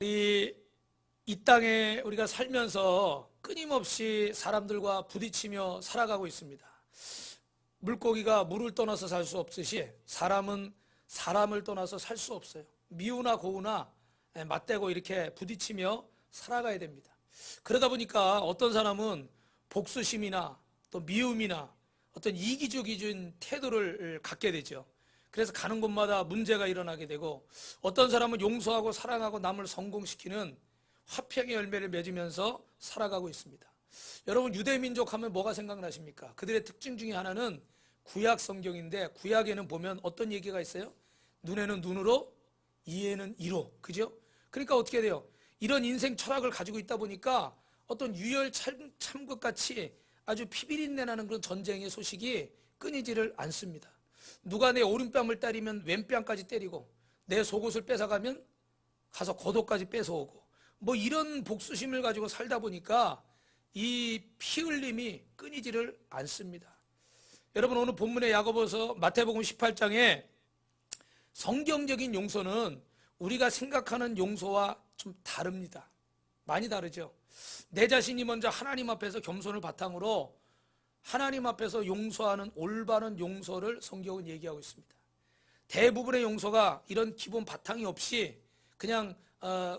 이 땅에 우리가 살면서 끊임없이 사람들과 부딪히며 살아가고 있습니다. 물고기가 물을 떠나서 살 수 없듯이 사람은 사람을 떠나서 살 수 없어요. 미우나 고우나 맞대고 이렇게 부딪히며 살아가야 됩니다. 그러다 보니까 어떤 사람은 복수심이나 또 미움이나 어떤 이기적인 태도를 갖게 되죠. 그래서 가는 곳마다 문제가 일어나게 되고, 어떤 사람은 용서하고 사랑하고 남을 성공시키는 화평의 열매를 맺으면서 살아가고 있습니다. 여러분, 유대민족 하면 뭐가 생각나십니까? 그들의 특징 중에 하나는 구약 성경인데, 구약에는 보면 어떤 얘기가 있어요? 눈에는 눈으로, 이에는 이로. 그죠? 그러니까 어떻게 돼요? 이런 인생 철학을 가지고 있다 보니까 어떤 유혈 참것 같이 아주 피비린내 나는 그런 전쟁의 소식이 끊이지를 않습니다. 누가 내 오른뺨을 때리면 왼뺨까지 때리고, 내 속옷을 뺏어가면 가서 겉옷까지 뺏어오고, 뭐 이런 복수심을 가지고 살다 보니까 이 피 흘림이 끊이지를 않습니다. 여러분, 오늘 본문의 야고보서 마태복음 18장에 성경적인 용서는 우리가 생각하는 용서와 좀 다릅니다. 많이 다르죠. 내 자신이 먼저 하나님 앞에서 겸손을 바탕으로 하나님 앞에서 용서하는 올바른 용서를 성경은 얘기하고 있습니다. 대부분의 용서가 이런 기본 바탕이 없이 그냥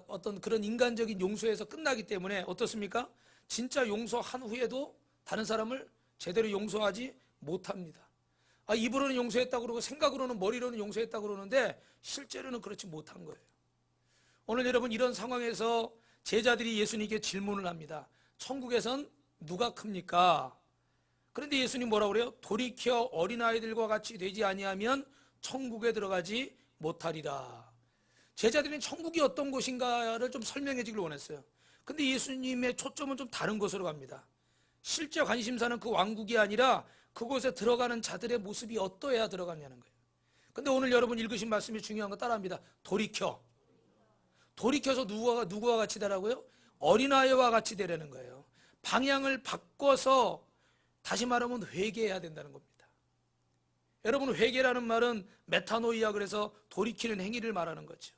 어떤 그런 인간적인 용서에서 끝나기 때문에 어떻습니까? 진짜 용서한 후에도 다른 사람을 제대로 용서하지 못합니다. 입으로는 용서했다고 그러고 생각으로는, 머리로는 용서했다고 그러는데 실제로는 그렇지 못한 거예요. 오늘 여러분, 이런 상황에서 제자들이 예수님께 질문을 합니다. 천국에선 누가 큽니까? 그런데 예수님 뭐라고 그래요? 돌이켜 어린아이들과 같이 되지 아니하면 천국에 들어가지 못하리라. 제자들은 천국이 어떤 곳인가를 좀 설명해 주길 원했어요. 근데 예수님의 초점은 좀 다른 곳으로 갑니다. 실제 관심사는 그 왕국이 아니라 그곳에 들어가는 자들의 모습이 어떠해야 들어가냐는 거예요. 근데 오늘 여러분 읽으신 말씀이 중요한 거 따라합니다. 돌이켜서 누구와 같이 되라고요? 어린아이와 같이 되라는 거예요. 방향을 바꿔서, 다시 말하면 회개해야 된다는 겁니다. 여러분, 회개라는 말은 메타노이아, 그래서 돌이키는 행위를 말하는 거죠.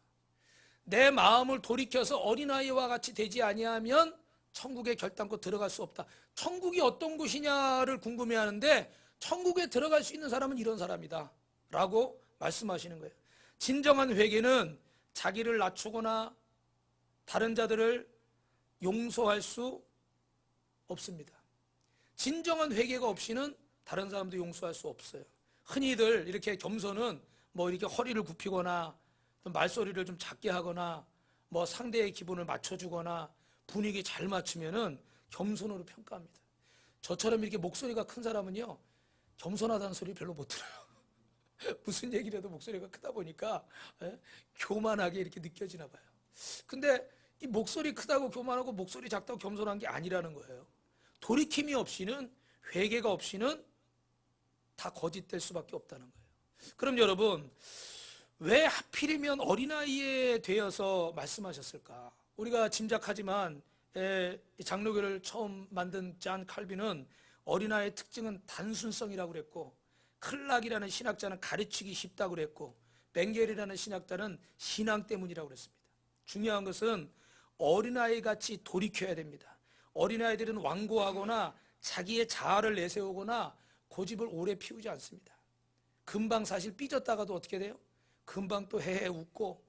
내 마음을 돌이켜서 어린아이와 같이 되지 아니하면 천국에 결단코 들어갈 수 없다. 천국이 어떤 곳이냐를 궁금해하는데, 천국에 들어갈 수 있는 사람은 이런 사람이다 라고 말씀하시는 거예요. 진정한 회개는 자기를 낮추거나 다른 자들을 용서할 수 없습니다. 진정한 회개가 없이는 다른 사람도 용서할 수 없어요. 흔히들 이렇게 겸손은 뭐 이렇게 허리를 굽히거나 좀 말소리를 좀 작게 하거나 뭐 상대의 기분을 맞춰주거나 분위기 잘 맞추면은 겸손으로 평가합니다. 저처럼 이렇게 목소리가 큰 사람은요, 겸손하다는 소리 별로 못 들어요. 무슨 얘기를 해도 목소리가 크다 보니까 교만하게 이렇게 느껴지나 봐요. 근데 이 목소리 크다고 교만하고 목소리 작다고 겸손한 게 아니라는 거예요. 돌이킴이 없이는, 회개가 없이는 다 거짓될 수밖에 없다는 거예요. 그럼 여러분, 왜 하필이면 어린아이에 되어서 말씀하셨을까? 우리가 짐작하지만 장로교를 처음 만든 잔 칼빈은 어린아이의 특징은 단순성이라고 그랬고, 클락이라는 신학자는 가르치기 쉽다고 그랬고, 벵겔이라는 신학자는 신앙 때문이라고 그랬습니다. 중요한 것은 어린아이같이 돌이켜야 됩니다. 어린아이들은 완고하거나 자기의 자아를 내세우거나 고집을 오래 피우지 않습니다. 금방 사실 삐졌다가도 어떻게 돼요? 금방 또 헤헤 웃고,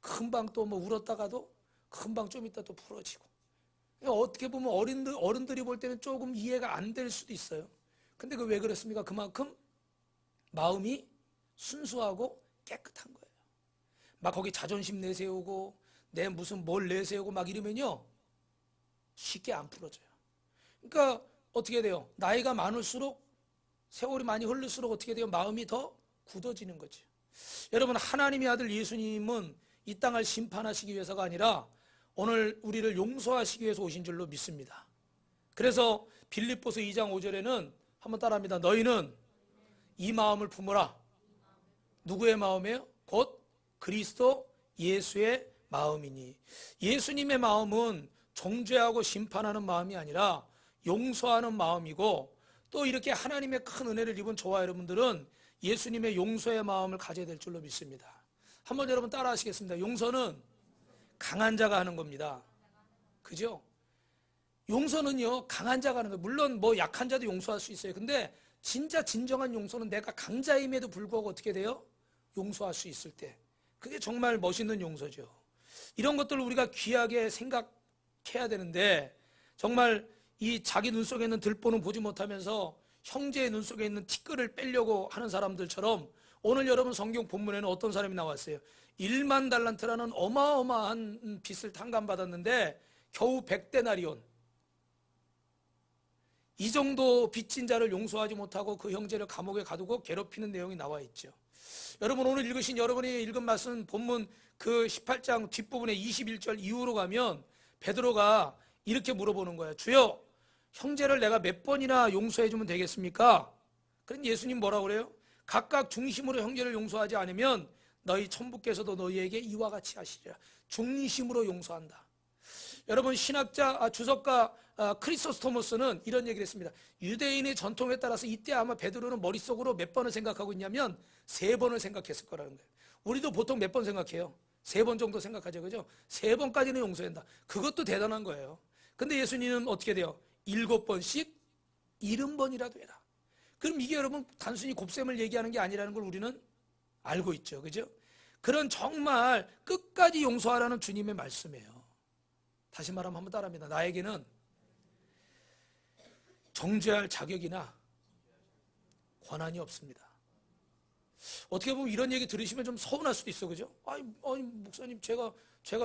금방 또 뭐 울었다가도 금방 좀 있다 또 풀어지고. 어떻게 보면 어른들이 볼 때는 조금 이해가 안 될 수도 있어요. 근데 그 왜 그렇습니까? 그만큼 마음이 순수하고 깨끗한 거예요. 막 거기 자존심 내세우고 내 무슨 뭘 내세우고 막 이러면요, 쉽게 안 풀어져요. 그러니까 어떻게 돼요? 나이가 많을수록, 세월이 많이 흐를수록 어떻게 돼요? 마음이 더 굳어지는 거죠. 여러분, 하나님의 아들 예수님은 이 땅을 심판하시기 위해서가 아니라 오늘 우리를 용서하시기 위해서 오신 줄로 믿습니다. 그래서 빌립보서 2장 5절에는 한번 따라합니다. 너희는 이 마음을 품으라. 누구의 마음이에요? 곧 그리스도 예수의 마음이니. 예수님의 마음은 정죄하고 심판하는 마음이 아니라 용서하는 마음이고, 또 이렇게 하나님의 큰 은혜를 입은 저와 여러분들은 예수님의 용서의 마음을 가져야 될 줄로 믿습니다. 한번 여러분 따라 하시겠습니다. 용서는 강한 자가 하는 겁니다. 그죠? 용서는요, 강한 자가 하는 거예요. 물론 뭐 약한 자도 용서할 수 있어요. 근데 진짜 진정한 용서는 내가 강자임에도 불구하고 어떻게 돼요? 용서할 수 있을 때. 그게 정말 멋있는 용서죠. 이런 것들을 우리가 귀하게 생각해야 되는데, 정말 이 자기 눈 속에 있는 들보는 보지 못하면서 형제의 눈 속에 있는 티끌을 빼려고 하는 사람들처럼, 오늘 여러분 성경 본문에는 어떤 사람이 나왔어요? 1만 달란트라는 어마어마한 빚을 탕감받았는데 겨우 100데나리온, 이 정도 빚진 자를 용서하지 못하고 그 형제를 감옥에 가두고 괴롭히는 내용이 나와 있죠. 여러분, 오늘 여러분이 읽은 말씀 본문 그 18장 뒷부분에 21절 이후로 가면 베드로가 이렇게 물어보는 거예요. 주여, 형제를 내가 몇 번이나 용서해 주면 되겠습니까? 그럼 예수님 뭐라고 그래요? 각각 중심으로 형제를 용서하지 않으면 너희 천부께서도 너희에게 이와 같이 하시리라. 중심으로 용서한다. 여러분, 신학자 주석가 크리소스토모스는 이런 얘기를 했습니다. 유대인의 전통에 따라서 이때 아마 베드로는 머릿속으로 몇 번을 생각하고 있냐면 3번을 생각했을 거라는 거예요. 우리도 보통 몇 번 생각해요? 3번 정도 생각하죠, 그죠? 3번까지는 용서한다. 그것도 대단한 거예요. 근데 예수님은 어떻게 돼요? 7번씩 70번이라도 해라. 그럼 이게 여러분 단순히 곱셈을 얘기하는 게 아니라는 걸 우리는 알고 있죠, 그죠? 그런 정말 끝까지 용서하라는 주님의 말씀이에요. 다시 말하면 한번 따라합니다. 나에게는 정죄할 자격이나 권한이 없습니다. 어떻게 보면 이런 얘기 들으시면 좀 서운할 수도 있어, 그죠? 아니 목사님, 제가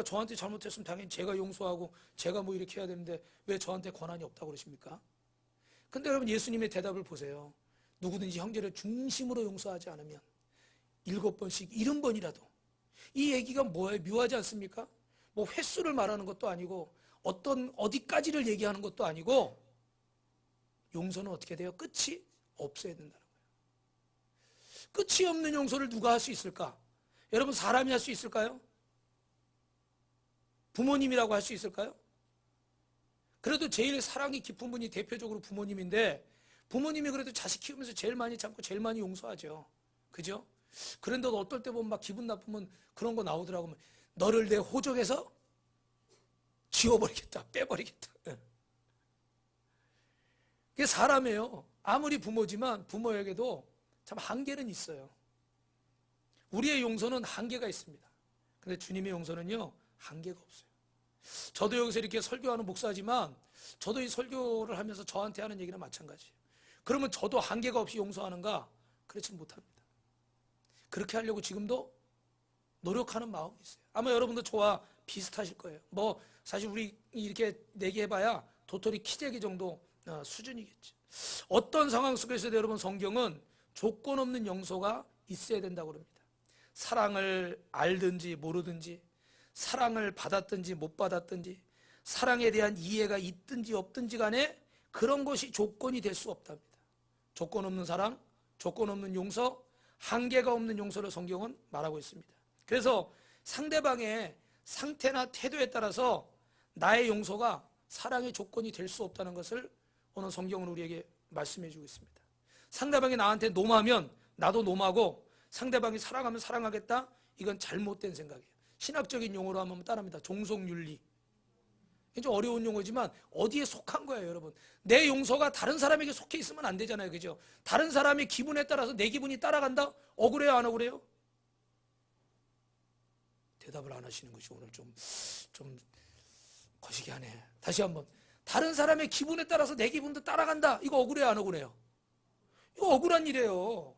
저한테 잘못했으면 당연히 제가 용서하고 제가 뭐 이렇게 해야 되는데 왜 저한테 권한이 없다고 그러십니까? 근데 여러분, 예수님의 대답을 보세요. 누구든지 형제를 중심으로 용서하지 않으면 7번씩 70번이라도. 이 얘기가 뭐예요? 묘하지 않습니까? 뭐 횟수를 말하는 것도 아니고 어디까지를 얘기하는 것도 아니고, 용서는 어떻게 돼요? 끝이 없어야 된다는 거예요. 끝이 없는 용서를 누가 할 수 있을까? 여러분, 사람이 할 수 있을까요? 부모님이라고 할 수 있을까요? 그래도 제일 사랑이 깊은 분이 대표적으로 부모님인데, 부모님이 그래도 자식 키우면서 제일 많이 참고 제일 많이 용서하죠. 그죠? 그런데도 어떨 때 보면 막 기분 나쁘면 그런 거 나오더라고요. 너를 내 호적에서 지워버리겠다, 빼버리겠다. 그게 사람이에요. 아무리 부모지만 부모에게도 참 한계는 있어요. 우리의 용서는 한계가 있습니다. 근데 주님의 용서는요, 한계가 없어요. 저도 여기서 이렇게 설교하는 목사지만 저도 이 설교를 하면서 저한테 하는 얘기는 마찬가지예요. 그러면 저도 한계가 없이 용서하는가? 그렇지 못합니다. 그렇게 하려고 지금도 노력하는 마음이 있어요. 아마 여러분도 저와 비슷하실 거예요. 뭐 사실 우리 이렇게 내기해봐야 도토리 키재기 정도 수준이겠지. 어떤 상황 속에서도 여러분, 성경은 조건 없는 용서가 있어야 된다고 합니다. 사랑을 알든지 모르든지, 사랑을 받았든지 못 받았든지, 사랑에 대한 이해가 있든지 없든지 간에 그런 것이 조건이 될 수 없답니다. 조건 없는 사랑, 조건 없는 용서, 한계가 없는 용서를 성경은 말하고 있습니다. 그래서 상대방의 상태나 태도에 따라서 나의 용서가 사랑의 조건이 될 수 없다는 것을 오늘 성경은 우리에게 말씀해 주고 있습니다. 상대방이 나한테 노하면 나도 노하고, 상대방이 사랑하면 사랑하겠다, 이건 잘못된 생각이에요. 신학적인 용어로 하면 따라합니다. 종속윤리. 좀 어려운 용어지만 어디에 속한 거예요, 여러분. 내 용서가 다른 사람에게 속해 있으면 안 되잖아요, 그죠? 다른 사람의 기분에 따라서 내 기분이 따라간다? 억울해요, 안 억울해요? 대답을 안 하시는 것이 오늘 좀 거시기 하네. 다시 한번. 다른 사람의 기분에 따라서 내 기분도 따라간다. 이거 억울해요, 안 억울해요? 이거 억울한 일이에요.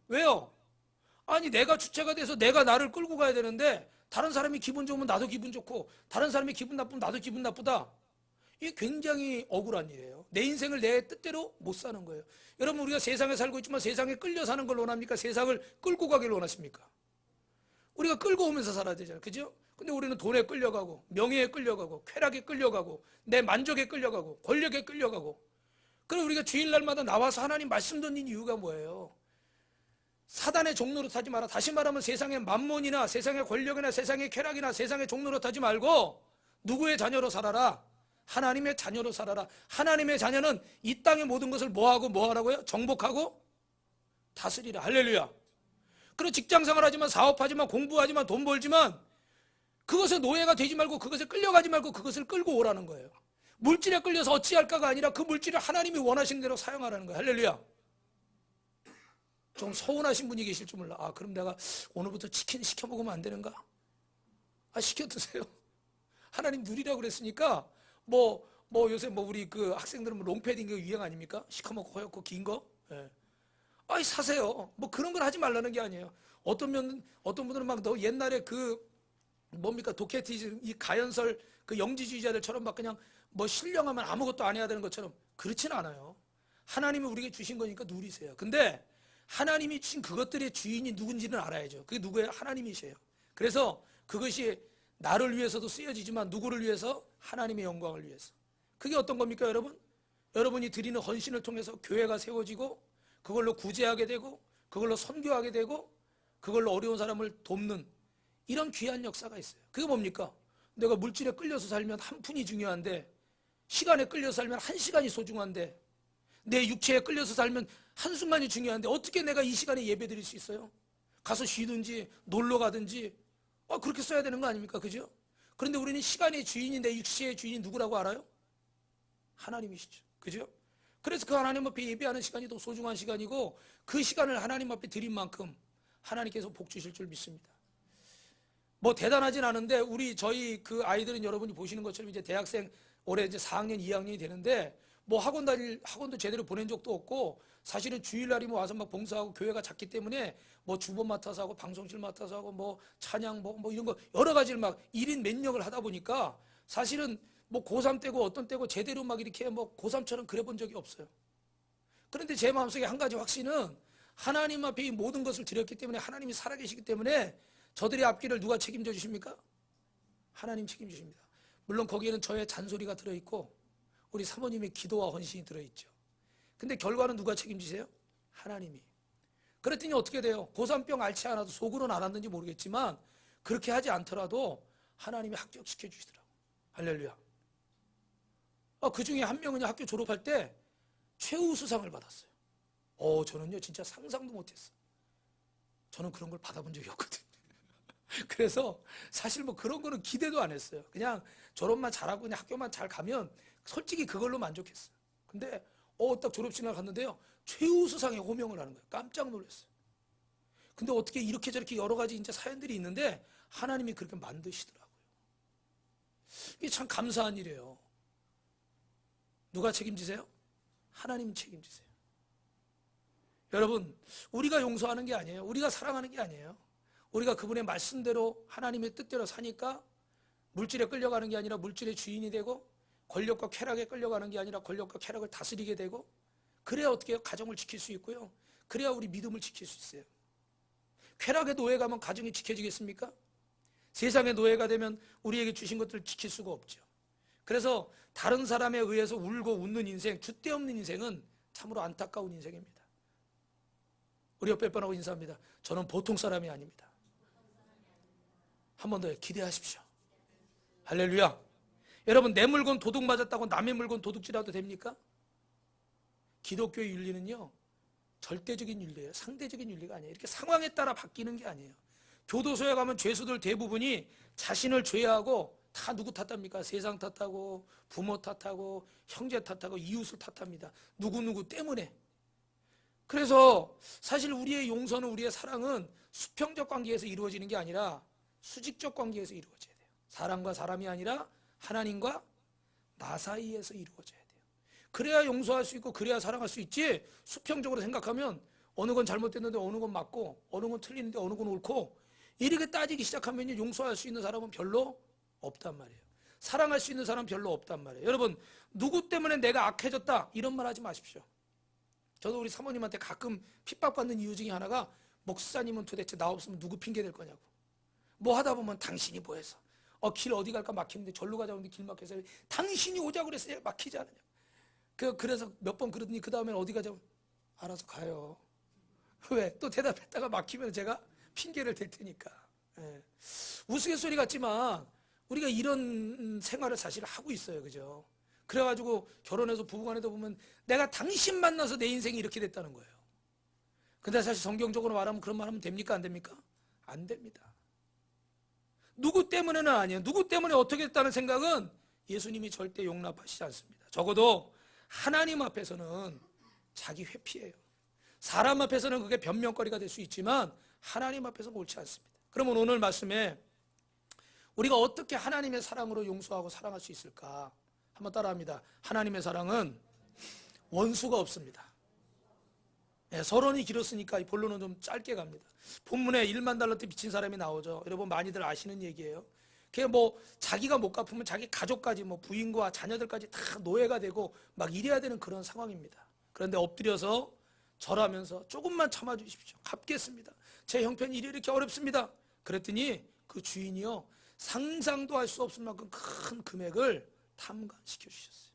왜요? 아니, 내가 주체가 돼서 내가 나를 끌고 가야 되는데 다른 사람이 기분 좋으면 나도 기분 좋고, 다른 사람이 기분 나쁘면 나도 기분 나쁘다. 이게 굉장히 억울한 일이에요. 내 인생을 내 뜻대로 못 사는 거예요. 여러분, 우리가 세상에 살고 있지만 세상에 끌려 사는 걸 원합니까? 세상을 끌고 가길 원하십니까? 우리가 끌고 오면서 살아야 되잖아요, 그죠? 근데 우리는 돈에 끌려가고, 명예에 끌려가고, 쾌락에 끌려가고, 내 만족에 끌려가고, 권력에 끌려가고. 그럼 우리가 주일날마다 나와서 하나님 말씀 듣는 이유가 뭐예요? 사단의 종로로 타지 마라. 다시 말하면 세상의 만몬이나 세상의 권력이나 세상의 쾌락이나 세상의 종로로 타지 말고 누구의 자녀로 살아라? 하나님의 자녀로 살아라. 하나님의 자녀는 이 땅의 모든 것을 뭐하라고요? 정복하고 다스리라. 할렐루야. 그리고 직장생활 하지만, 사업하지만, 공부하지만, 돈 벌지만, 그것에 노예가 되지 말고 그것에 끌려가지 말고 그것을 끌고 오라는 거예요. 물질에 끌려서 어찌할까가 아니라 그 물질을 하나님이 원하시는 대로 사용하라는 거예요. 할렐루야. 좀 서운하신 분이 계실 줄 몰라. 아, 그럼 내가 오늘부터 치킨 시켜 먹으면 안 되는가? 아, 시켜 드세요. 하나님 누리라고 그랬으니까 요새 우리 그 학생들은 롱패딩 그 유행 아닙니까? 시커멓고 허옇고 긴 거. 예. 아이, 사세요. 그런 걸 하지 말라는 게 아니에요. 어떤 분들은 막 너 옛날에 그 뭡니까 도케티즘 이 가연설 그 영지주의자들처럼 막 그냥 신령하면 아무것도 안 해야 되는 것처럼 그렇진 않아요. 하나님이 우리에게 주신 거니까 누리세요. 근데 하나님이 주신 그것들의 주인이 누군지는 알아야죠. 그게 누구예요? 하나님이세요. 그래서 그것이 나를 위해서도 쓰여지지만 누구를 위해서? 하나님의 영광을 위해서. 그게 어떤 겁니까, 여러분? 여러분이 드리는 헌신을 통해서 교회가 세워지고 그걸로 구제하게 되고 그걸로 선교하게 되고 그걸로 어려운 사람을 돕는 이런 귀한 역사가 있어요. 그게 뭡니까? 내가 물질에 끌려서 살면 한 푼이 중요한데, 시간에 끌려서 살면 한 시간이 소중한데, 내 육체에 끌려서 살면 한순간이 중요한데 어떻게 내가 이 시간에 예배 드릴 수 있어요? 가서 쉬든지 놀러 가든지 그렇게 써야 되는 거 아닙니까? 그죠? 그런데 우리는 시간의 주인이, 내 육체의 주인이 누구라고 알아요? 하나님이시죠. 그죠? 그래서 그 하나님 앞에 예배하는 시간이 더 소중한 시간이고 그 시간을 하나님 앞에 드린 만큼 하나님께서 복 주실 줄 믿습니다. 대단하진 않은데 저희 그 아이들은 여러분이 보시는 것처럼 이제 대학생 올해 이제 4학년 2학년이 되는데 학원도 제대로 보낸 적도 없고 사실은 주일날이면 와서 막 봉사하고 교회가 작기 때문에 주보 맡아서 하고 방송실 맡아서 하고 찬양 이런 거 여러 가지를 막 1인 몇 역을 하다 보니까 사실은 고3 때고 어떤 때고 제대로 막 이렇게 고3처럼 그래 본 적이 없어요. 그런데 제 마음속에 한 가지 확신은 하나님 앞에 이 모든 것을 드렸기 때문에 하나님이 살아계시기 때문에 저들의 앞길을 누가 책임져 주십니까? 하나님 책임주십니다. 물론 거기에는 저의 잔소리가 들어있고 우리 사모님의 기도와 헌신이 들어있죠. 근데 결과는 누가 책임지세요? 하나님이. 그랬더니 어떻게 돼요? 고3병 앓지 않아도 속으로는 알았는지 모르겠지만 그렇게 하지 않더라도 하나님이 합격시켜 주시더라고요. 할렐루야. 그 중에 한 명은 학교 졸업할 때 최우수상을 받았어요. 저는요 진짜 상상도 못했어요. 저는 그런 걸 받아본 적이 없거든요. 그래서 사실 그런 거는 기대도 안 했어요. 그냥 졸업만 잘하고 그냥 학교만 잘 가면 솔직히 그걸로 만족했어요. 근데 딱 졸업식 날 갔는데요 최우수상에 호명을 하는 거예요. 깜짝 놀랐어요. 근데 어떻게 이렇게 저렇게 여러 가지 이제 사연들이 있는데 하나님이 그렇게 만드시더라고요. 이게 참 감사한 일이에요. 누가 책임지세요? 하나님 책임지세요. 여러분, 우리가 용서하는 게 아니에요. 우리가 사랑하는 게 아니에요. 우리가 그분의 말씀대로 하나님의 뜻대로 사니까 물질에 끌려가는 게 아니라 물질의 주인이 되고 권력과 쾌락에 끌려가는 게 아니라 권력과 쾌락을 다스리게 되고 그래야 어떻게 해요? 가정을 지킬 수 있고요. 그래야 우리 믿음을 지킬 수 있어요. 쾌락의 노예가 면 가정이 지켜지겠습니까? 세상의 노예가 되면 우리에게 주신 것들을 지킬 수가 없죠. 그래서 다른 사람에 의해서 울고 웃는 인생, 줏대 없는 인생은 참으로 안타까운 인생입니다. 우리 옆에 분하고 인사합니다. 저는 보통 사람이 아닙니다. 한 번 더 기대하십시오. 할렐루야. 여러분, 내 물건 도둑 맞았다고 남의 물건 도둑질해도 됩니까? 기독교의 윤리는요 절대적인 윤리예요. 상대적인 윤리가 아니에요. 이렇게 상황에 따라 바뀌는 게 아니에요. 교도소에 가면 죄수들 대부분이 자신을 죄하고 다 누구 탓합니까? 세상 탓하고 부모 탓하고 형제 탓하고 이웃을 탓합니다. 누구누구 때문에. 그래서 사실 우리의 용서는, 우리의 사랑은 수평적 관계에서 이루어지는 게 아니라 수직적 관계에서 이루어져야 돼요. 사람과 사람이 아니라 하나님과 나 사이에서 이루어져야 돼요. 그래야 용서할 수 있고 그래야 사랑할 수 있지, 수평적으로 생각하면 어느 건 잘못됐는데 어느 건 맞고 어느 건 틀리는데 어느 건 옳고 이렇게 따지기 시작하면 용서할 수 있는 사람은 별로 없단 말이에요. 사랑할 수 있는 사람은 별로 없단 말이에요. 여러분, 누구 때문에 내가 악해졌다 이런 말 하지 마십시오. 저도 우리 사모님한테 가끔 핍박받는 이유 중에 하나가, 목사님은 도대체 나 없으면 누구 핑계 댈 거냐고. 뭐 하다 보면 당신이 뭐 해서 길 어디 갈까 막히는데 절로 가자고 하는데 길 막혀서 당신이 오자고 그랬어요. 막히지 않느냐. 그래서 몇 번 그러더니 그 다음에는 어디 가자고, 알아서 가요. 왜? 또 대답했다가 막히면 제가 핑계를 댈 테니까. 예. 우스갯소리 같지만 우리가 이런 생활을 사실 하고 있어요. 그죠? 그래가지고 결혼해서 부부간에도 보면 내가 당신 만나서 내 인생이 이렇게 됐다는 거예요. 근데 사실 성경적으로 말하면 그런 말 하면 됩니까? 안 됩니까? 안 됩니다. 누구 때문에는 아니에요. 누구 때문에 어떻게 했다는 생각은 예수님이 절대 용납하시지 않습니다. 적어도 하나님 앞에서는 자기 회피예요. 사람 앞에서는 그게 변명거리가 될 수 있지만 하나님 앞에서는 옳지 않습니다. 그러면 오늘 말씀에 우리가 어떻게 하나님의 사랑으로 용서하고 사랑할 수 있을까? 한번 따라합니다. 하나님의 사랑은 원수가 없습니다. 네, 서론이 길었으니까 이 본론은 좀 짧게 갑니다. 본문에 1만 달란트 빚진 사람이 나오죠. 여러분 많이들 아시는 얘기예요. 그게 뭐 자기가 못 갚으면 자기 가족까지 뭐 부인과 자녀들까지 다 노예가 되고 막 이래야 되는 그런 상황입니다. 그런데 엎드려서 절하면서 조금만 참아주십시오. 갚겠습니다. 제 형편이 이렇게 어렵습니다. 그랬더니 그 주인이요 상상도 할 수 없을 만큼 큰 금액을 탕감시켜 주셨어요.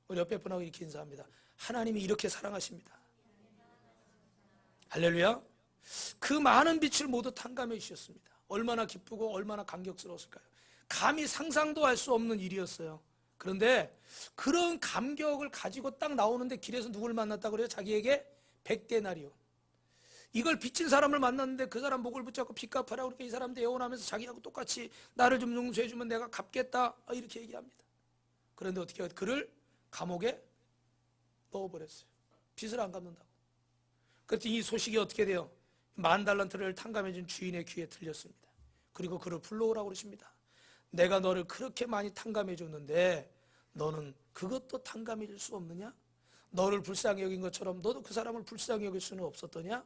우리 옆에 분하고 이렇게 인사합니다. 하나님이 이렇게 사랑하십니다. 할렐루야. 그 많은 빛을 모두 탕감해 주셨습니다. 얼마나 기쁘고 얼마나 감격스러웠을까요? 감히 상상도 할 수 없는 일이었어요. 그런데 그런 감격을 가지고 딱 나오는데 길에서 누굴 만났다고 그래요? 자기에게 100데나리온. 이걸 빚진 사람을 만났는데 그 사람 목을 붙잡고 빚 갚아라 그렇게 이 사람도 애원하면서 자기하고 똑같이 나를 좀 용서해 주면 내가 갚겠다 이렇게 얘기합니다. 그런데 어떻게 해요? 그를 감옥에 넣어버렸어요. 빚을 안 갚는다고. 그랬더니 이 소식이 어떻게 돼요? 10,000달란트를 탕감해 준 주인의 귀에 들렸습니다. 그리고 그를 불러오라고 그러십니다. 내가 너를 그렇게 많이 탕감해 줬는데 너는 그것도 탕감해 줄 수 없느냐? 너를 불쌍히 여긴 것처럼 너도 그 사람을 불쌍히 여길 수는 없었더냐?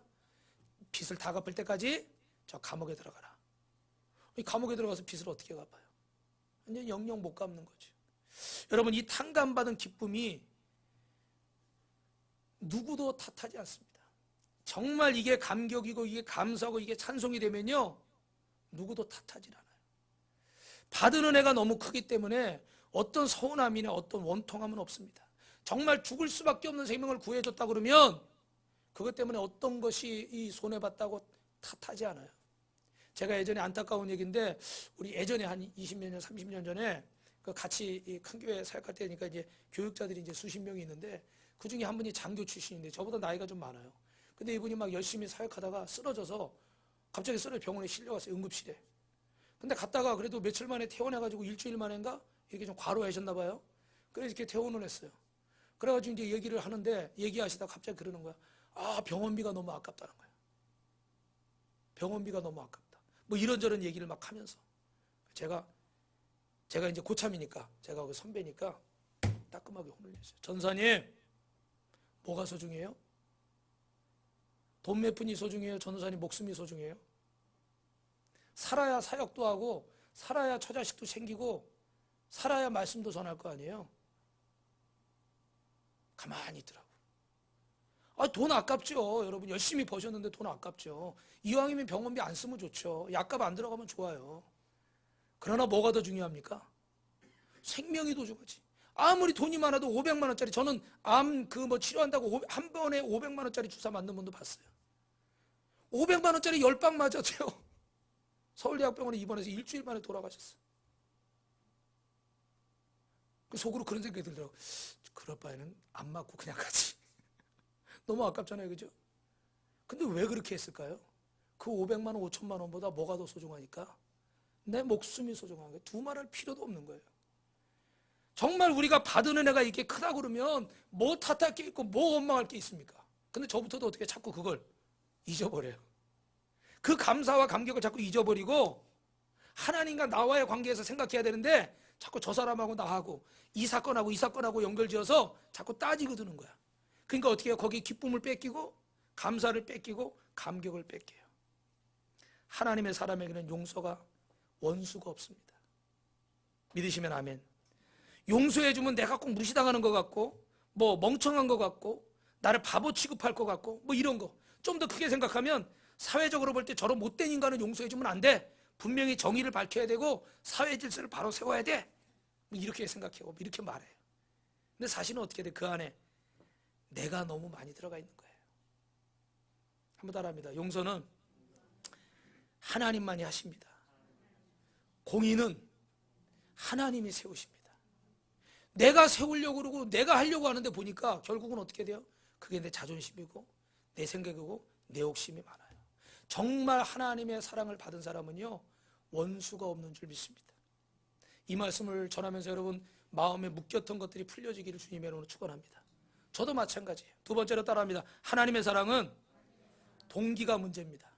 빚을 다 갚을 때까지 저 감옥에 들어가라. 이 감옥에 들어가서 빚을 어떻게 갚아요? 완전 영영 못 갚는 거죠. 여러분 이 탕감받은 기쁨이 누구도 탓하지 않습니다. 정말 이게 감격이고 이게 감사하고 이게 찬송이 되면요 누구도 탓하지 않아요. 받은 은혜가 너무 크기 때문에 어떤 서운함이나 어떤 원통함은 없습니다. 정말 죽을 수밖에 없는 생명을 구해줬다 그러면 그것 때문에 어떤 것이 이 손해봤다고 탓하지 않아요. 제가 예전에 안타까운 얘기인데 우리 예전에 한 20몇 년 30년 전에 그 같이 이 큰 교회 사역할 때니까 이제 교육자들이 이제 수십 명이 있는데 그 중에 한 분이 장교 출신인데 저보다 나이가 좀 많아요. 근데 이분이 막 열심히 사역하다가 쓰러져서 갑자기 병원에 실려갔어요. 응급실에. 근데 갔다가 그래도 며칠 만에 퇴원해가지고 일주일 만인가 이렇게 좀 과로하셨나 봐요. 그래서 이렇게 퇴원을 했어요. 그래가지고 이제 얘기를 하는데 얘기하시다가 갑자기 그러는 거야. 아 병원비가 너무 아깝다는 거야. 병원비가 너무 아깝다. 뭐 이런저런 얘기를 막 하면서 제가 이제 고참이니까 제가 그 선배니까 따끔하게 혼을 냈어요. 전사님 뭐가 소중해요? 돈 몇 푼이 소중해요? 전도사님 목숨이 소중해요? 살아야 사역도 하고 살아야 처자식도 생기고 살아야 말씀도 전할 거 아니에요? 가만히 있더라고. 돈 아깝죠. 여러분 열심히 버셨는데 돈 아깝죠. 이왕이면 병원비 안 쓰면 좋죠. 약값 안 들어가면 좋아요. 그러나 뭐가 더 중요합니까? 생명이 더 중요하지. 아무리 돈이 많아도 500만 원짜리 저는 암 그 뭐 치료한다고 한 번에 500만 원짜리 주사 맞는 분도 봤어요. 500만 원짜리 10방 맞았대요. 서울대학병원에 입원해서 일주일 만에 돌아가셨어요. 그 속으로 그런 생각이 들더라고요. 그럴 바에는 안 맞고 그냥 가지. 너무 아깝잖아요. 그죠? 근데 왜 그렇게 했을까요? 그 500만 원, 5천만 원보다 뭐가 더 소중하니까? 내 목숨이 소중한 거예요. 두말할 필요도 없는 거예요. 정말 우리가 받은 은혜가 이렇게 크다 그러면 뭐 탓할 게 있고 뭐 원망할 게 있습니까? 근데 저부터도 어떻게 자꾸 그걸 잊어버려요. 그 감사와 감격을 자꾸 잊어버리고 하나님과 나와의 관계에서 생각해야 되는데 자꾸 저 사람하고 나하고 이 사건하고 연결지어서 자꾸 따지고 드는 거야. 그러니까 어떻게 해요? 거기 기쁨을 뺏기고 감사를 뺏기고 감격을 뺏겨요. 하나님의 사람에게는 용서가 원수가 없습니다. 믿으시면 아멘. 용서해주면 내가 꼭 무시당하는 것 같고 뭐 멍청한 것 같고 나를 바보 취급할 것 같고 뭐 이런 거 좀 더 크게 생각하면 사회적으로 볼 때 저런 못된 인간은 용서해주면 안 돼. 분명히 정의를 밝혀야 되고 사회 질서를 바로 세워야 돼. 이렇게 생각하고 이렇게 말해요. 근데 사실은 어떻게 돼? 그 안에 내가 너무 많이 들어가 있는 거예요. 한번 따라합니다. 용서는 하나님만이 하십니다. 공의는 하나님이 세우십니다. 내가 세우려고 그러고 내가 하려고 하는데 보니까 결국은 어떻게 돼요? 그게 내 자존심이고 내 생각이고 내 욕심이 많아요. 정말 하나님의 사랑을 받은 사람은요, 원수가 없는 줄 믿습니다. 이 말씀을 전하면서 여러분 마음에 묶였던 것들이 풀려지기를 주님의 이름으로 축원합니다. 저도 마찬가지예요. 두 번째로 따라합니다. 하나님의 사랑은 동기가 문제입니다.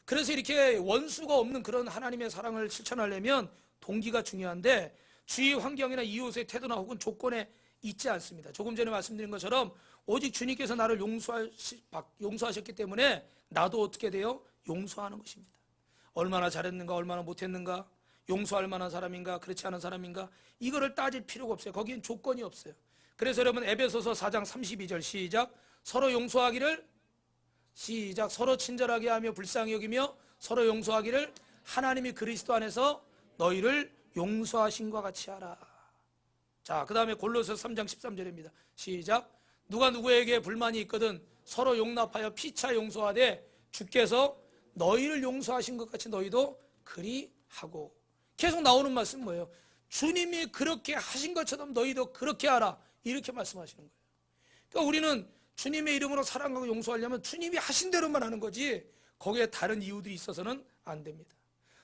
그래서 이렇게 원수가 없는 그런 하나님의 사랑을 실천하려면 동기가 중요한데, 주위 환경이나 이웃의 태도나 혹은 조건에 있지 않습니다. 조금 전에 말씀드린 것처럼 오직 주님께서 나를 용서하셨기 때문에 나도 어떻게 돼요? 용서하는 것입니다. 얼마나 잘했는가, 얼마나 못했는가, 용서할 만한 사람인가, 그렇지 않은 사람인가, 이거를 따질 필요가 없어요. 거기엔 조건이 없어요. 그래서 여러분 에베소서 4장 32절 시작. 서로 용서하기를, 시작. 서로 친절하게 하며 불쌍히 여기며 서로 용서하기를 하나님이 그리스도 안에서 너희를 용서하신과 같이 하라. 자, 그 다음에 골로새서 3장 13절입니다. 시작. 누가 누구에게 불만이 있거든 서로 용납하여 피차 용서하되 주께서 너희를 용서하신 것 같이 너희도 그리 하고. 계속 나오는 말씀 뭐예요? 주님이 그렇게 하신 것처럼 너희도 그렇게 하라, 이렇게 말씀하시는 거예요. 그러니까 우리는 주님의 이름으로 사랑하고 용서하려면 주님이 하신 대로만 하는 거지 거기에 다른 이유들이 있어서는 안 됩니다.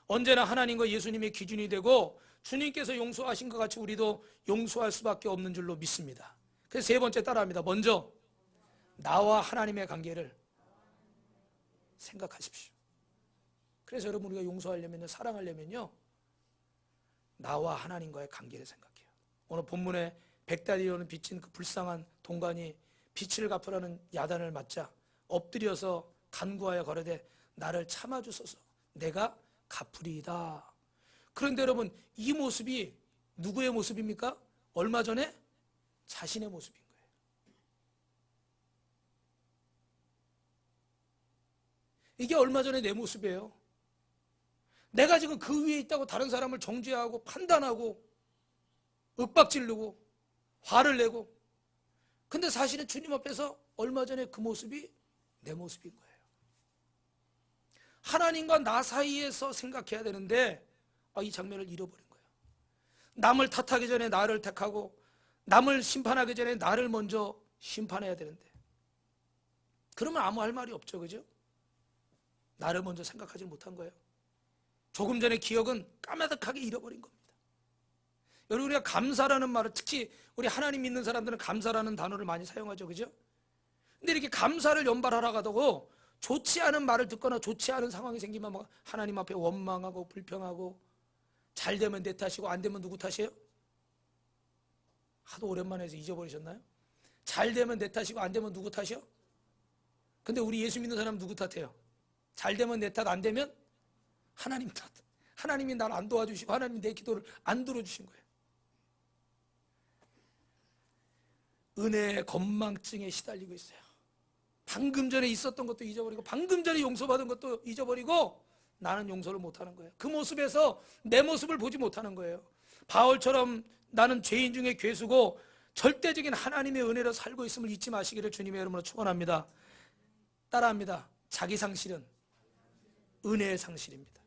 언제나 하나님과 예수님의 기준이 되고 주님께서 용서하신 것 같이 우리도 용서할 수밖에 없는 줄로 믿습니다. 그래서 세 번째 따라합니다. 먼저 나와 하나님의 관계를 생각하십시오. 그래서 여러분 우리가 용서하려면요, 사랑하려면요, 나와 하나님과의 관계를 생각해요. 오늘 본문에 백달이라는 빚진 그 불쌍한 동관이 빚을 갚으라는 야단을 맞자 엎드려서 간구하여 가로되 나를 참아주소서 내가 갚으리이다. 그런데 여러분 이 모습이 누구의 모습입니까? 얼마 전에 자신의 모습인 거예요. 이게 얼마 전에 내 모습이에요. 내가 지금 그 위에 있다고 다른 사람을 정죄하고 판단하고 윽박지르고 화를 내고, 근데 사실은 주님 앞에서 얼마 전에 그 모습이 내 모습인 거예요. 하나님과 나 사이에서 생각해야 되는데 이 장면을 잃어버린 거예요. 남을 탓하기 전에 나를 택하고 남을 심판하기 전에 나를 먼저 심판해야 되는데, 그러면 아무 할 말이 없죠, 그죠? 나를 먼저 생각하지 못한 거예요. 조금 전에 기억은 까마득하게 잃어버린 겁니다. 여러분 우리가 감사라는 말을, 특히 우리 하나님 믿는 사람들은 감사라는 단어를 많이 사용하죠, 그죠? 근데 이렇게 감사를 연발하라고 좋지 않은 말을 듣거나 좋지 않은 상황이 생기면 막 하나님 앞에 원망하고 불평하고, 잘 되면 내 탓이고 안 되면 누구 탓이에요? 하도 오랜만에 해서 잊어버리셨나요? 잘 되면 내 탓이고 안 되면 누구 탓이요? 근데 우리 예수 믿는 사람 누구 탓해요? 잘 되면 내 탓, 안 되면 하나님 탓. 하나님이 날 안 도와주시고 하나님이 내 기도를 안 들어주신 거예요. 은혜의 건망증에 시달리고 있어요. 방금 전에 있었던 것도 잊어버리고 방금 전에 용서받은 것도 잊어버리고 나는 용서를 못하는 거예요. 그 모습에서 내 모습을 보지 못하는 거예요. 바울처럼 나는 죄인 중에 괴수고 절대적인 하나님의 은혜로 살고 있음을 잊지 마시기를 주님의 이름으로 축원합니다. 따라합니다. 자기 상실은 은혜의 상실입니다.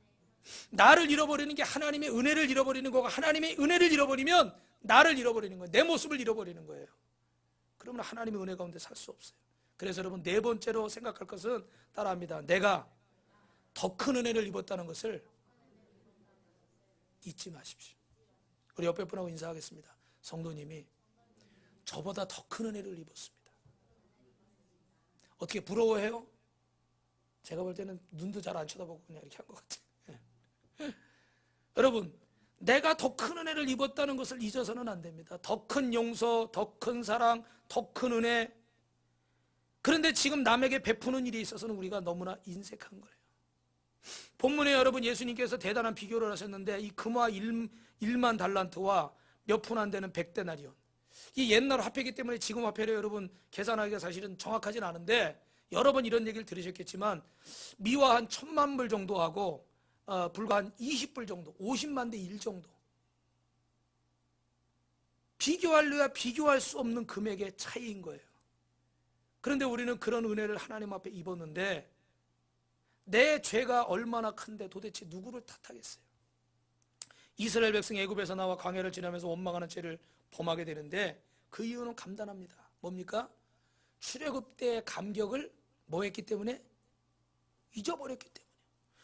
나를 잃어버리는 게 하나님의 은혜를 잃어버리는 거고, 하나님의 은혜를 잃어버리면 나를 잃어버리는 거예요. 내 모습을 잃어버리는 거예요. 그러면 하나님의 은혜 가운데 살 수 없어요. 그래서 여러분 네 번째로 생각할 것은 따라합니다. 내가 더 큰 은혜를 입었다는 것을 잊지 마십시오. 우리 옆에 분하고 인사하겠습니다. 성도님이 저보다 더 큰 은혜를 입었습니다. 어떻게 부러워해요? 제가 볼 때는 눈도 잘 안 쳐다보고 그냥 이렇게 한 것 같아요. 여러분, 내가 더 큰 은혜를 입었다는 것을 잊어서는 안 됩니다. 더 큰 용서, 더 큰 사랑, 더 큰 은혜. 그런데 지금 남에게 베푸는 일이 있어서는 우리가 너무나 인색한 거예요. 본문에 여러분 예수님께서 대단한 비교를 하셨는데, 이 금화 1만 달란트와 몇 푼 안 되는 100데나리온, 이 옛날 화폐이기 때문에 지금 화폐를 여러분 계산하기가 사실은 정확하진 않은데, 여러 번 이런 얘기를 들으셨겠지만 미화 한 1000만 불 정도 하고 불과 한 20불 정도, 50만 대 1 정도, 비교할래야 비교할 수 없는 금액의 차이인 거예요. 그런데 우리는 그런 은혜를 하나님 앞에 입었는데 내 죄가 얼마나 큰데 도대체 누구를 탓하겠어요? 이스라엘 백성이 애굽에서 나와 광야를 지나면서 원망하는 죄를 범하게 되는데 그 이유는 간단합니다. 뭡니까? 출애굽 때의 감격을 뭐 했기 때문에? 잊어버렸기 때문에.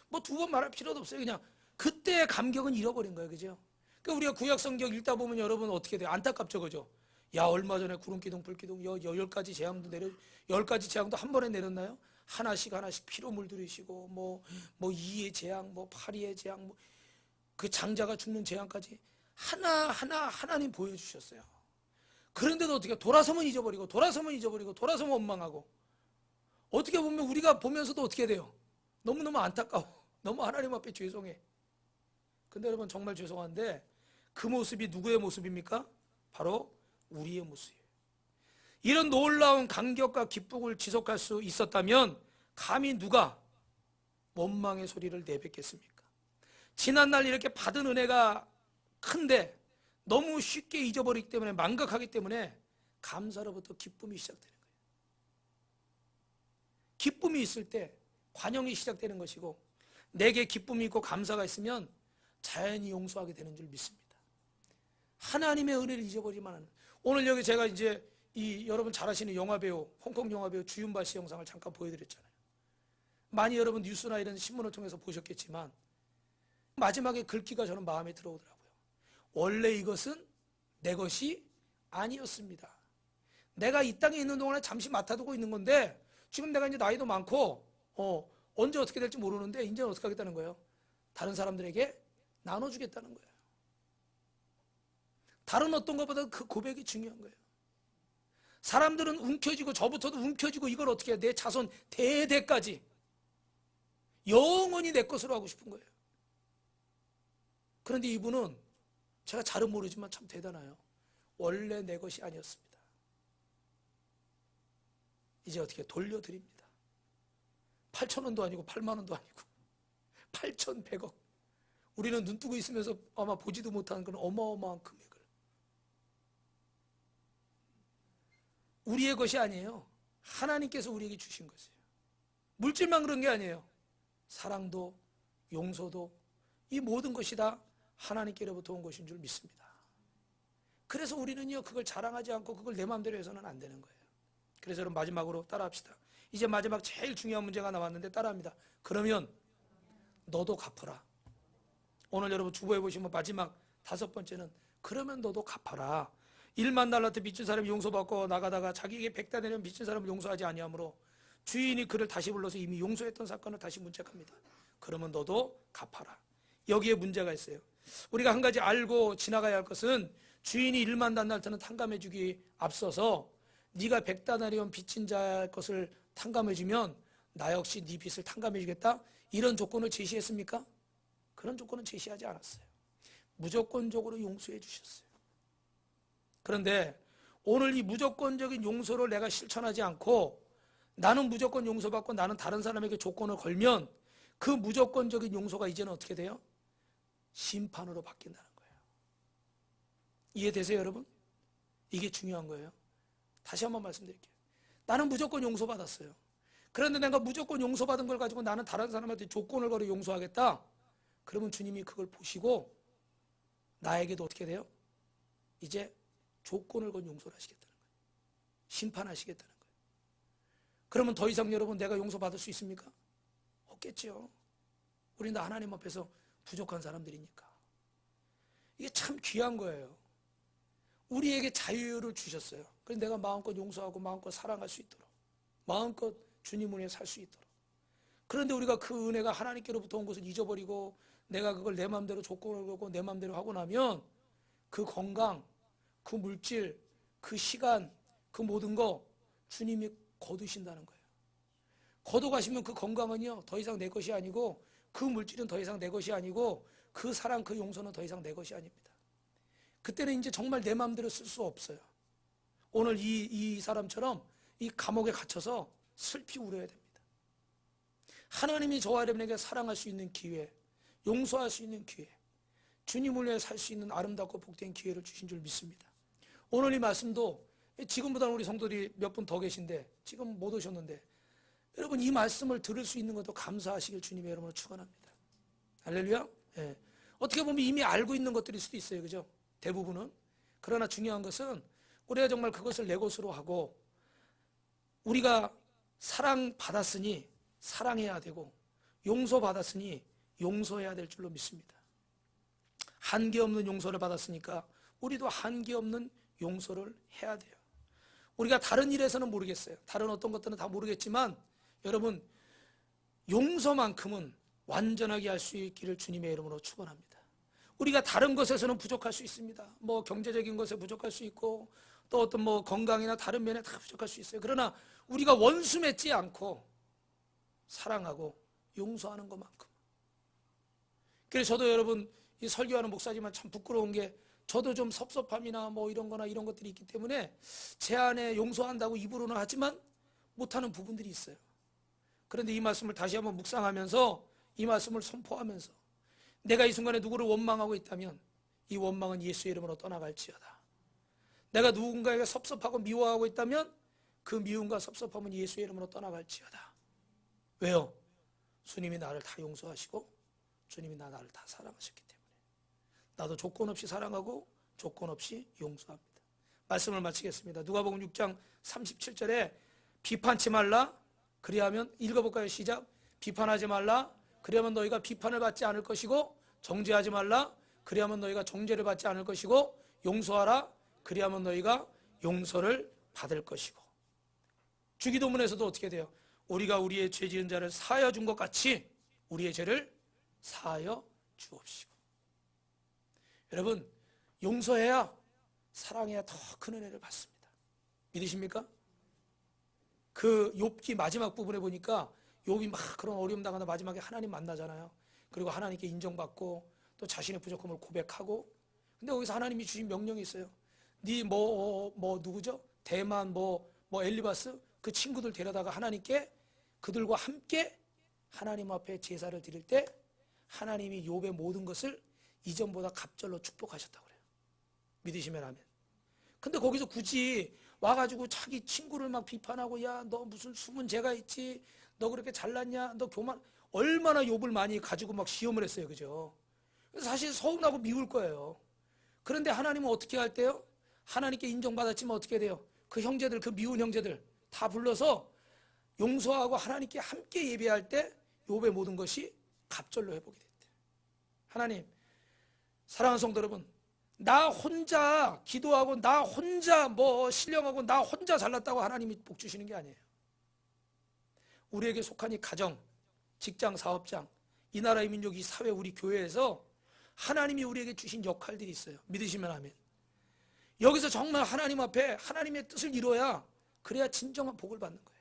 뭐 두 번 말할 필요도 없어요. 그냥 그때의 감격은 잃어버린 거예요. 그죠? 그러니까 우리가 구약 성경 읽다 보면 여러분 어떻게 돼요? 안타깝죠. 그죠? 야, 얼마 전에 구름기둥 불기둥 10가지 재앙도 10가지 재앙도 한 번에 내렸나요? 하나씩 피로 물들이시고 뭐 이의 재앙, 뭐 파리의 재앙, 뭐 그 장자가 죽는 재앙까지 하나하나 하나님 보여주셨어요. 그런데도 어떻게 돌아서면 잊어버리고 돌아서면 원망하고, 어떻게 보면 우리가 보면서도 어떻게 돼요? 너무너무 안타까워. 너무 하나님 앞에 죄송해. 근데 여러분 정말 죄송한데 그 모습이 누구의 모습입니까? 바로 우리의 모습이에요. 이런 놀라운 감격과 기쁨을 지속할 수 있었다면 감히 누가 원망의 소리를 내뱉겠습니까? 지난날 이렇게 받은 은혜가 큰데 너무 쉽게 잊어버리기 때문에, 망각하기 때문에 감사로부터 기쁨이 시작되는 거예요. 기쁨이 있을 때 관용이 시작되는 것이고, 내게 기쁨이 있고 감사가 있으면 자연히 용서하게 되는 줄 믿습니다. 하나님의 은혜를 잊어버리면 하는. 오늘 여기 제가 이제 여러분 잘 아시는 영화배우, 홍콩 영화배우 주윤발 씨 영상을 잠깐 보여드렸잖아요. 많이 여러분 뉴스나 이런 신문을 통해서 보셨겠지만 마지막에 글귀가 저는 마음에 들어오더라고요. 원래 이것은 내 것이 아니었습니다. 내가 이 땅에 있는 동안에 잠시 맡아두고 있는 건데, 지금 내가 이제 나이도 많고 언제 어떻게 될지 모르는데 이제는 어떻게 하겠다는 거예요? 다른 사람들에게 나눠주겠다는 거예요. 다른 어떤 것보다 그 고백이 중요한 거예요. 사람들은 움켜쥐고, 저부터도 움켜쥐고, 이걸 어떻게 해? 내 자손 대대까지 영원히 내 것으로 하고 싶은 거예요. 그런데 이분은 제가 잘은 모르지만 참 대단해요. 원래 내 것이 아니었습니다. 이제 어떻게 돌려드립니다. 8,000원도 아니고 8만원도 아니고 8,100억. 우리는 눈 뜨고 있으면서 아마 보지도 못하는 그런 어마어마한 금액을. 우리의 것이 아니에요. 하나님께서 우리에게 주신 것이에요. 물질만 그런 게 아니에요. 사랑도 용서도 이 모든 것이 다 하나님께로부터 온 것인 줄 믿습니다. 그래서 우리는요, 그걸 자랑하지 않고 그걸 내 마음대로 해서는 안 되는 거예요. 그래서 여러분 마지막으로 따라합시다. 이제 마지막 제일 중요한 문제가 나왔는데 따라합니다. 그러면 너도 갚아라. 오늘 여러분 주보해 보시면 마지막 5번째는 그러면 너도 갚아라. 1만 달란트 빚진 사람이 용서받고 나가다가 자기에게 100달러 빚진 사람을 용서하지 아니하므로 주인이 그를 다시 불러서 이미 용서했던 사건을 다시 문책합니다. 그러면 너도 갚아라. 여기에 문제가 있어요. 우리가 한 가지 알고 지나가야 할 것은, 주인이 1만 달란트는 탕감해 주기 앞서서 네가 100다나리온 빚진 자의 것을 탕감해 주면 나 역시 네 빚을 탕감해 주겠다, 이런 조건을 제시했습니까? 그런 조건은 제시하지 않았어요. 무조건적으로 용서해 주셨어요. 그런데 오늘 이 무조건적인 용서를 내가 실천하지 않고 나는 무조건 용서받고 나는 다른 사람에게 조건을 걸면 그 무조건적인 용서가 이제는 어떻게 돼요? 심판으로 바뀐다는 거예요. 이해되세요, 여러분? 이게 중요한 거예요. 다시 한번 말씀드릴게요. 나는 무조건 용서받았어요. 그런데 내가 무조건 용서받은 걸 가지고 나는 다른 사람한테 조건을 걸어 용서하겠다. 그러면 주님이 그걸 보시고 나에게도 어떻게 돼요? 이제 조건을 건 용서를 하시겠다는 거예요. 심판하시겠다는 거예요. 그러면 더 이상 여러분 내가 용서받을 수 있습니까? 없겠죠. 우리는 다 하나님 앞에서 부족한 사람들이니까. 이게 참 귀한 거예요. 우리에게 자유를 주셨어요. 그래서 내가 마음껏 용서하고 마음껏 사랑할 수 있도록, 마음껏 주님 은혜에 살 수 있도록. 그런데 우리가 그 은혜가 하나님께로부터 온 것을 잊어버리고 내가 그걸 내 마음대로 조건을 걸고 내 마음대로 하고 나면 그 건강, 그 물질, 그 시간, 그 모든 거 주님이 거두신다는 거예요. 거둬가시면 그 건강은요 더 이상 내 것이 아니고, 그 물질은 더 이상 내 것이 아니고, 그 사랑, 그 용서는 더 이상 내 것이 아닙니다. 그때는 이제 정말 내 마음대로 쓸 수 없어요. 오늘 이 사람처럼 이 감옥에 갇혀서 슬피 울어야 됩니다. 하나님이 저와 여러분에게 사랑할 수 있는 기회, 용서할 수 있는 기회, 주님을 위해 살 수 있는 아름답고 복된 기회를 주신 줄 믿습니다. 오늘 이 말씀도 지금보다는 우리 성도들이 몇 분 더 계신데 지금 못 오셨는데, 여러분 이 말씀을 들을 수 있는 것도 감사하시길 주님의 여러분을 축원합니다. 할렐루야. 예. 어떻게 보면 이미 알고 있는 것들일 수도 있어요, 그죠? 대부분은. 그러나 중요한 것은 우리가 정말 그것을 내 것으로 하고, 우리가 사랑받았으니 사랑해야 되고, 용서받았으니 용서해야 될 줄로 믿습니다. 한계 없는 용서를 받았으니까 우리도 한계 없는 용서를 해야 돼요. 우리가 다른 일에서는 모르겠어요. 다른 어떤 것들은 다 모르겠지만 여러분, 용서만큼은 완전하게 할 수 있기를 주님의 이름으로 축원합니다. 우리가 다른 것에서는 부족할 수 있습니다. 뭐 경제적인 것에 부족할 수 있고 또 어떤 뭐 건강이나 다른 면에 다 부족할 수 있어요. 그러나 우리가 원수 맺지 않고 사랑하고 용서하는 것만큼. 그래서 저도 여러분 이 설교하는 목사지만 참 부끄러운 게 저도 좀 섭섭함이나 뭐 이런 거나 이런 것들이 있기 때문에 제 안에 용서한다고 입으로는 하지만 못하는 부분들이 있어요. 그런데 이 말씀을 다시 한번 묵상하면서 이 말씀을 선포하면서 내가 이 순간에 누구를 원망하고 있다면 이 원망은 예수의 이름으로 떠나갈지어다. 내가 누군가에게 섭섭하고 미워하고 있다면 그 미움과 섭섭함은 예수의 이름으로 떠나갈지어다. 왜요? 주님이 나를 다 용서하시고 주님이 나를 다 사랑하셨기 때문에 나도 조건 없이 사랑하고 조건 없이 용서합니다. 말씀을 마치겠습니다. 누가복음 6장 37절에 비판치 말라 그리하면, 읽어볼까요? 시작. 비판하지 말라 그리하면 너희가 비판을 받지 않을 것이고, 정죄하지 말라 그리하면 너희가 정죄를 받지 않을 것이고, 용서하라 그리하면 너희가 용서를 받을 것이고. 주기도문에서도 어떻게 돼요? 우리가 우리의 죄 지은 자를 사하여 준 것 같이 우리의 죄를 사하여 주옵시고. 여러분, 용서해야 사랑해야 더 큰 은혜를 받습니다. 믿으십니까? 그 욥기 마지막 부분에 보니까 욥이 막 그런 어려움 당하다 마지막에 하나님 만나잖아요. 그리고 하나님께 인정받고 또 자신의 부족함을 고백하고. 근데 거기서 하나님이 주신 명령이 있어요. 네 누구죠? 대만 엘리바스 그 친구들 데려다가 하나님께 그들과 함께 하나님 앞에 제사를 드릴 때 하나님이 욥의 모든 것을 이전보다 갑절로 축복하셨다고 그래요. 믿으시면 아멘. 근데 거기서 굳이 와가지고 자기 친구를 막 비판하고, 야, 너 무슨 숨은 죄가 있지? 너 그렇게 잘났냐? 너 교만, 얼마나 욥을 많이 가지고 막 시험을 했어요. 그죠? 사실 서운하고 미울 거예요. 그런데 하나님은 어떻게 할 때요? 하나님께 인정받았지만 어떻게 돼요? 그 형제들, 그 미운 형제들 다 불러서 용서하고 하나님께 함께 예배할 때 욥의 모든 것이 갑절로 회복이 됐대요. 하나님, 사랑하는 성도 여러분, 나 혼자 기도하고 나 혼자 신령하고 나 혼자 잘났다고 하나님이 복 주시는 게 아니에요. 우리에게 속한 이 가정, 직장, 사업장, 이 나라의 민족, 이 사회, 우리 교회에서 하나님이 우리에게 주신 역할들이 있어요. 믿으시면 아멘. 여기서 정말 하나님 앞에 하나님의 뜻을 이뤄야, 그래야 진정한 복을 받는 거예요.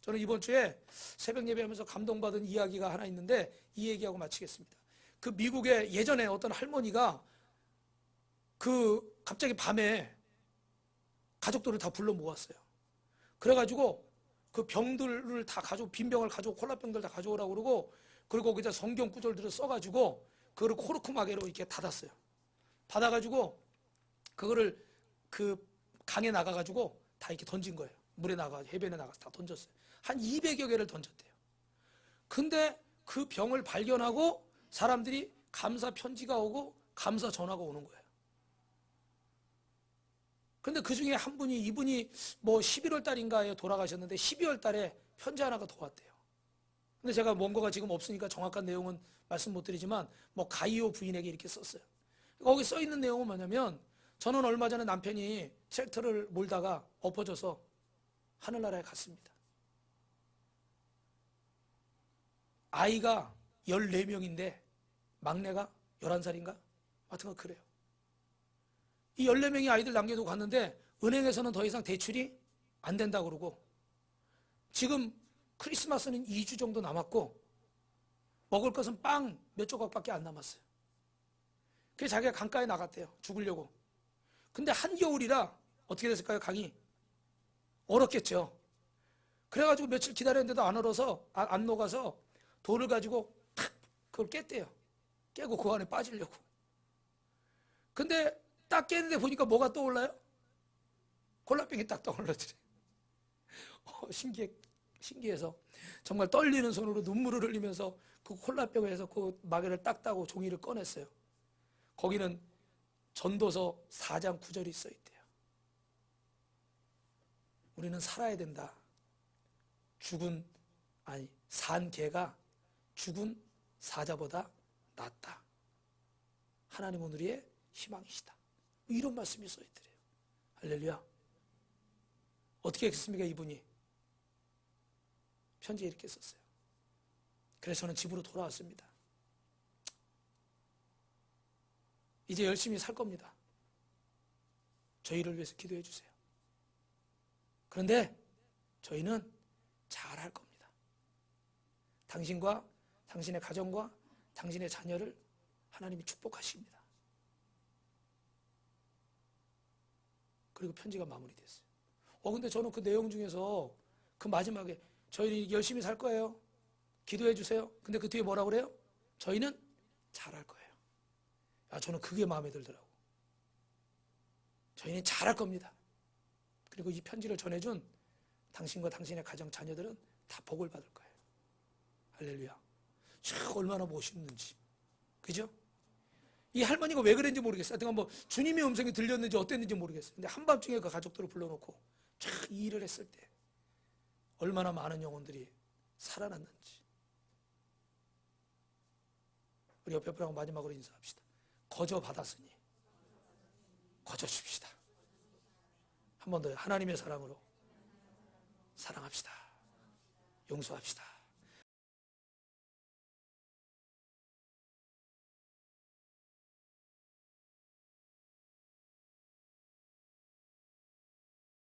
저는 이번 주에 새벽 예배하면서 감동받은 이야기가 하나 있는데 이 얘기하고 마치겠습니다. 그 미국에 예전에 어떤 할머니가 갑자기 밤에 가족들을 다 불러 모았어요. 그래가지고 그 병들을 다 빈 병을 가져오고 콜라병들 다 가져오라고 그러고, 그리고 거기다 성경 구절들을 써가지고 그거를 코르크 마개로 이렇게 닫았어요. 닫아가지고 그거를 그 강에 나가가지고 다 이렇게 던진 거예요. 물에 나가, 해변에 나가서 다 던졌어요. 한 200여 개를 던졌대요. 근데 그 병을 발견하고 사람들이 감사 편지가 오고 감사 전화가 오는 거예요. 근데 그 중에 한 분이, 이분이 11월 달인가에 돌아가셨는데 12월 달에 편지 하나가 더 왔대요. 근데 제가 원고가 지금 없으니까 정확한 내용은 말씀 못 드리지만 가이오 부인에게 이렇게 썼어요. 거기 써 있는 내용은 뭐냐면, 저는 얼마 전에 남편이 트랙터를 몰다가 엎어져서 하늘나라에 갔습니다. 아이가 14명인데 막내가 11살인가? 하여튼 그래요. 이 14명이 아이들 남겨두고 갔는데 은행에서는 더 이상 대출이 안 된다고 그러고, 지금 크리스마스는 2주 정도 남았고 먹을 것은 빵 몇 조각밖에 안 남았어요. 그래서 자기가 강가에 나갔대요. 죽으려고. 근데 한겨울이라 어떻게 됐을까요? 강이 얼었겠죠. 그래가지고 며칠 기다렸는데도 안 녹아서 돌을 가지고 탁 그걸 깼대요. 깨고 그 안에 빠지려고. 근데 딱 깼는데 보니까 뭐가 떠올라요? 콜라병이 딱 떠올라더래. 신기해서 정말 떨리는 손으로 눈물을 흘리면서 그 콜라병에서 그 마개를 딱 따고 종이를 꺼냈어요. 거기는 전도서 4장 9절이 써있대요. 우리는 살아야 된다. 산 개가 죽은 사자보다 낫다. 하나님은 우리의 희망이시다. 이런 말씀이 써있더래요. 할렐루야. 어떻게 했습니까? 이분이 편지에 이렇게 썼어요. 그래서 저는 집으로 돌아왔습니다. 이제 열심히 살 겁니다. 저희를 위해서 기도해 주세요. 그런데 저희는 잘할 겁니다. 당신과 당신의 가정과 당신의 자녀를 하나님이 축복하십니다. 그리고 편지가 마무리됐어요. 근데 저는 그 내용 중에서 그 마지막에 저희는 열심히 살 거예요. 기도해 주세요. 근데 그 뒤에 뭐라고 그래요? 저희는 잘할 거예요. 저는 그게 마음에 들더라고. 저희는 잘할 겁니다. 그리고 이 편지를 전해준 당신과 당신의 가정 자녀들은 다 복을 받을 거예요. 할렐루야. 참 얼마나 멋있는지. 그죠? 이 할머니가 왜 그랬는지 모르겠어요. 하여튼 뭐 주님의 음성이 들렸는지 어땠는지 모르겠어요. 근데 한밤중에 그 가족들을 불러놓고 참 이 일을 했을 때 얼마나 많은 영혼들이 살아났는지. 우리 옆에 분하고 마지막으로 인사합시다. 거저 받았으니 거저 줍시다. 한 번 더요. 하나님의 사랑으로 사랑합시다. 용서합시다.